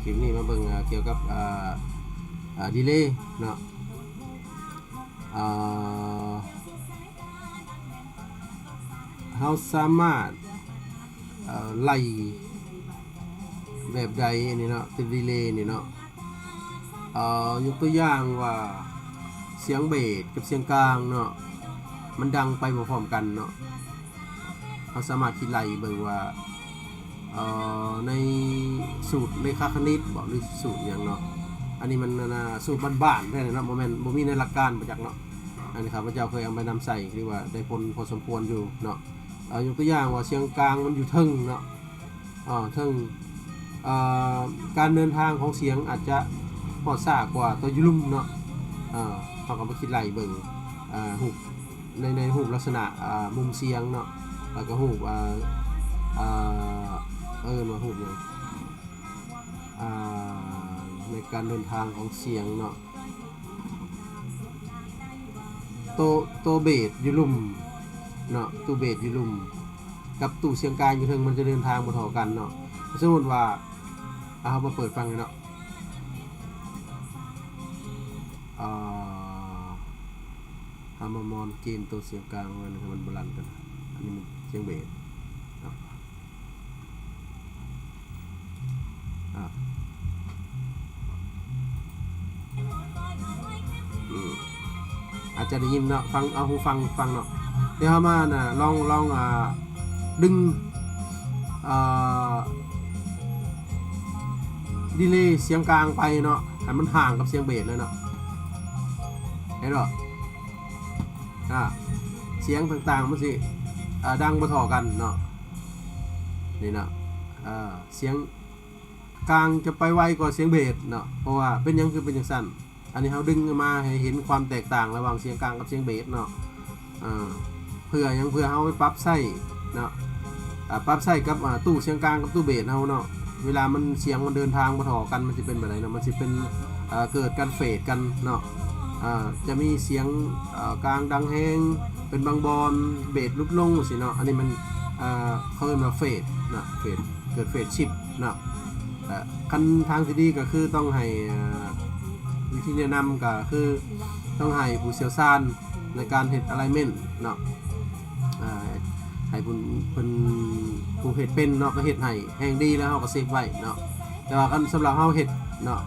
คลิปนี้มาเบิ่งเกี่ยวกับดีเลย์เนาะเราสามารถไล่แบบใดนี่เนาะเป็นดีเลย์นี่เนาะยกตัวอย่างว่าเสียงเบสกับเสียงกลางเนาะมันดังไปพร้อมกันเนาะเราสามารถคิดไล่เบิ่งว่าในสูตรเลขาคณิตบอกหรือสูตรอย่างเนาะอันนี้มันสูตรบ้านๆแค่นั้นเนาะโมมีในหลักการประจักษ์เนาะอันนี้ครับพระเจ้าเคยเอาไปนำใส่ที่ว่าได้ผลพอสมควรอยู่เนาะยกตัวอย่างว่าเสียงกลางมันอยู่เทิงเนาะเทิงการเดินทางของเสียงอาจจะพอซ่ากว่าตัวยุลุ่มเนาะเขาก็มาคิดไล่เบิ่งหูในหูลักษณะมุมเสียงเนาะแล้วก็หูว่าหูอย่างในการเดินทางของเสียงเนาะตัวเบสอยู่ลุ่มเนาะตู้เบสอยู่ลุ่มกับตู้เสียงกลางอยู่เทิงมันจะเดินทางมาต่อกันเนาะสมมติว่าเอามาเปิดฟังเลยเนาะทำมามอนเกณฑ์ตัวเสียงกลางมันบาลานซ์กันอันนี้มันเสียงเบสอาจจะได้ยินเนาะฟังเอาหูฟังเนาะเดี๋ยวมาน่ะลองดึงดีเลย์เสียงกลางไปเนาะให้มันห่างกับเสียงเบสเลยเนาะเห็นหรอเสียงต่างๆมันสิดังมาถ่อกันเนาะนี่เนาะเสียงกลางจะไปไวกว่าเสียงเบสเนาะเพราะว่าเป็นยังคือเป็นอย่างสั้นอันนี้เขาดึงมาให้เห็นความแตกต่างระหว่างเสียงกลางกับเสียงเบสเนาะเพื่อเขาไปปรับไส้เนาะปรับไส้กับตู้เสียงกลางกับตู้เบสเขาเนาะเวลามันเสียงมันเดินทางมาถ่อกันมันจะเป็นแบบไหนเนาะมันจะเป็นเกิดการเฟดกันเนาะจะมีเสียงกลางดังแห้งเป็นบางบอลเบสลุกลงสิเนาะอันนี้มันเขาเรียกว่าเฟดนะเฟดเกิดเฟดชิปเนาะขั้นทางที่ดีก็คือต้องให้วิธีแนะนำก็คือต้องให้ผู้เชี่ยวชาญในการเฮ็ดอะไลเมนต์เนาะให้ผู้เฮ็ดเป็นเนาะก็เฮ็ดให้แห่งดีแล้วเฮาก็เซฟไว้เนาะแต่ว่าสำหรับเฮาเฮ็ดเนาะ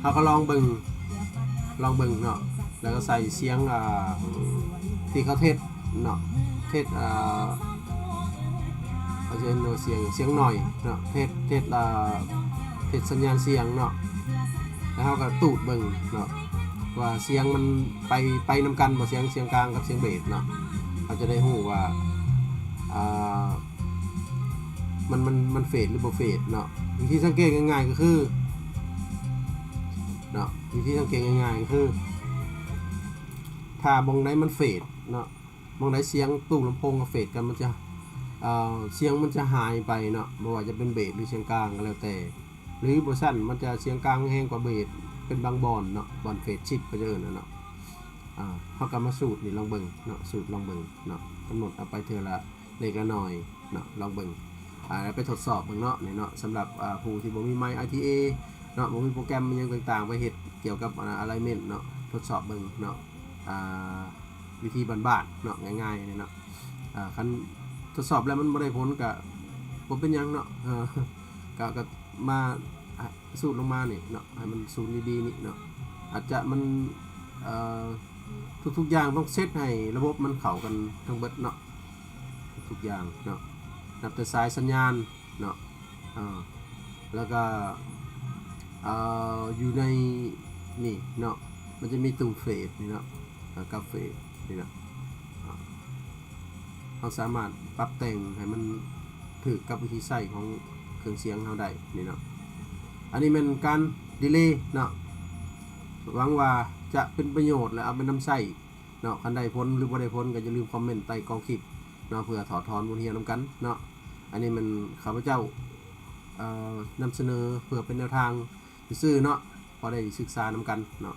เฮาก็ลองเบิ่งเนาะแล้วก็ใส่เสียงที่เขาเทสเนาะเทสเขาจะเป็นเสียงหน่อยเนาะเทสสัญญาณเสียงเนาะแล้วเขาก็ตูดเบิ่งเนาะว่าเสียงมันไปนำกันบ่เสียงกลางกับเสียงเบสเนาะเขาจะได้รู้ว่ามันเฟดหรือบ่เฟดเนาะวิธีสังเกตง่ายๆก็คือเนาะวิธีสังเกตง่ายๆก็คือถ้ามองไหนมันเฟดเนาะมองไหนเสียงตู้ลำโพงกับเฟดกันมันจะเสียงมันจะหายไปเนาะไม่ว่าจะเป็นเบสหรือเสียงกลางก็แล้วแต่หรือโบสั้นมันจะเสียงกลางแห้งกว่าเบสเป็นบางบอลเนาะบอลเฟดชิปไปเจอเนาะเขากำมาสูตรนี่ลองเบิ่งเนาะสูตรลองเบิ่งเนาะกำหนดเอาไปเทอละเล็กละหน่อยเนาะลองเบิ่งไปทดสอบเบิ่งเนาะนี่เนาะสำหรับผู้ที่บ่มีไมค์ ITA เนาะบ่มีโปรแกรมยังต่างๆไปเฮ็ดเกี่ยวกับalignment เนาะทดสอบเบิ่งเนาะวิธีบ้านๆเนาะง่ายๆนี่เนาะคันทดสอบแล้วมันบ่ได้ผลก็บ่เป็นหยังเนาะก็มาสูตรลงมานี่เนาะให้มันสูตรดีๆนี่เนาะอาจจะมันทุกๆอย่างต้องเซตให้ระบบมันเข้ากันทั้งเบิดเนาะทุกอย่างเนาะนับแต่สายสัญญาณเนาะแล้วก็อยู่ในนี่เนาะมันจะมีตู้เฟสนี่เนาะกับเฟสนี่เนาะเราสามารถปรับแต่งให้มันถูกกับวิธีใส่ของเครื่องเสียงเราได้นี่เนาะอันนี้เป็นการดีเลย์เนาะหวังว่าจะเป็นประโยชน์และเอาไปนำใส่เนาะคันใดพ้นหรือบ่ได้พ้นก็อย่าลืมคอมเมนต์ใต้กองคลิปเนาะเพื่อถอดถอนบทเรียนนำกันเนาะอันนี้มันข้าพเจ้านำเสนอเพื่อเป็นแนวทางซื่อเนาะพอได้ศึกษานำกันเนาะ